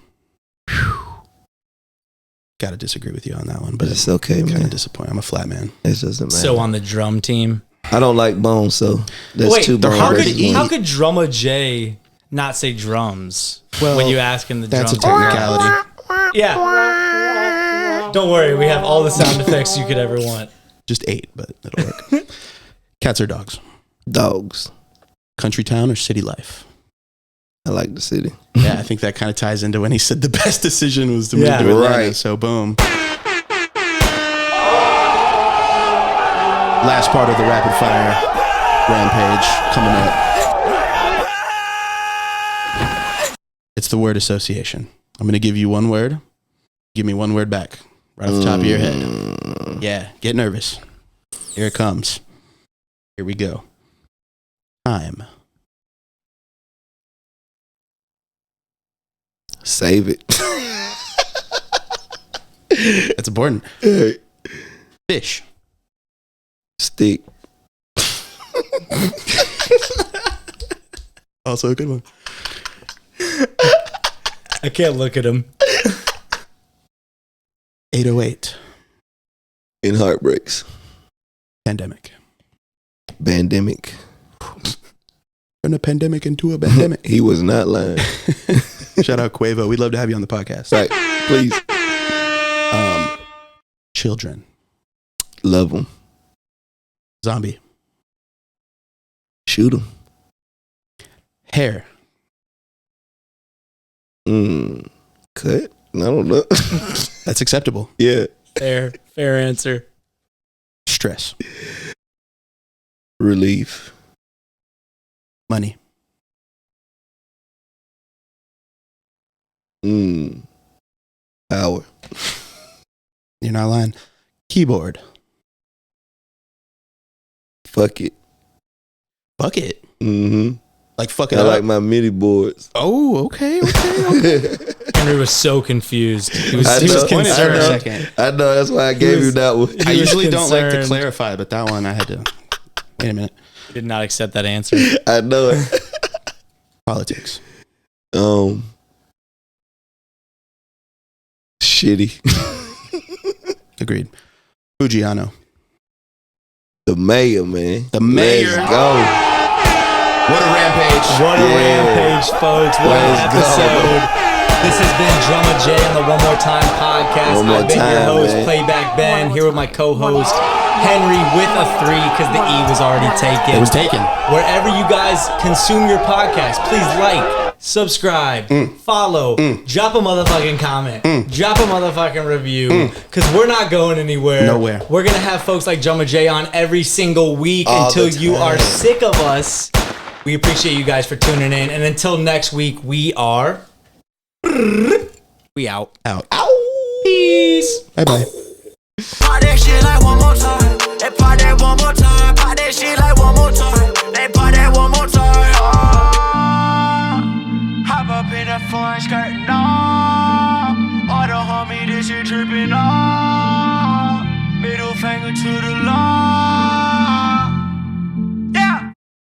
Gotta disagree with you on that one, but But it's okay, kind man. of disappointed. I'm a flat man. It doesn't matter. So on the drum team. I don't like bones, so that's Wait, two bones. how versus one. could Drumma Jai not say drums Well, when you ask him the That's a drum team? technicality. Yeah. Don't worry, we have all the sound effects you could ever want. Just 8, but it'll work. Cats or dogs? Dogs. Country town or city life? I like the city. Yeah, I think that kind of ties into when he said the best decision was to move Yeah. to Atlanta. Right. So boom. Last part of the rapid fire rampage coming up. It's the word association. I'm going to give you one word. Give me one word back. Right off the top of your head. Yeah, get nervous. Here it comes. Here we go. Time. Save it. That's important. Fish. Stick. Also a good one. I can't look at him. 808. In heartbreaks. Pandemic. Pandemic. From a pandemic into a pandemic. He was not lying. Shout out Quavo. We'd love to have you on the podcast. Right. Please. Children. Love them. Zombie. Shoot them. Hair. Cut? I don't know. That's acceptable. Yeah. Fair answer. Stress. Relief. Money. Power. You're not lying. Keyboard. Fuck it. Bucket. Mm-hmm. Like fucking I up. like my MIDI boards. Oh, okay. Henry was so confused. He was I know, concerned. for a second. I know, that's why I gave you that one. I usually don't like to concerned. clarify, but that one I had to. Wait a minute. Did not accept that answer. I know it. Politics. Shitty. Agreed. Foogiano. The mayor, man. The mayor. Let's go. What a rampage. What a rampage, folks. What an Let's go. episode. This has been Drumma Jai on the One More Time podcast. One more I've been your time, host, man. Playback Ben, here with my co-host, Henry, with a 3 because the E was already taken. It was taken. Wherever you guys consume your podcast, please like, subscribe, follow, drop a motherfucking comment, drop a motherfucking review, because we're not going anywhere. Nowhere. We're going to have folks like Drumma Jai on every single week All until the you are time. sick of us. We appreciate you guys for tuning in. And until next week, we are... We out. Out. Peace. Bye-bye. Pop that shit like one more time. They pop that one more time. Pop that shit like one more time. They pop that one more time. Hop up in that foreign skirt, no. All the homie, this shit tripping, no. Middle finger to the law.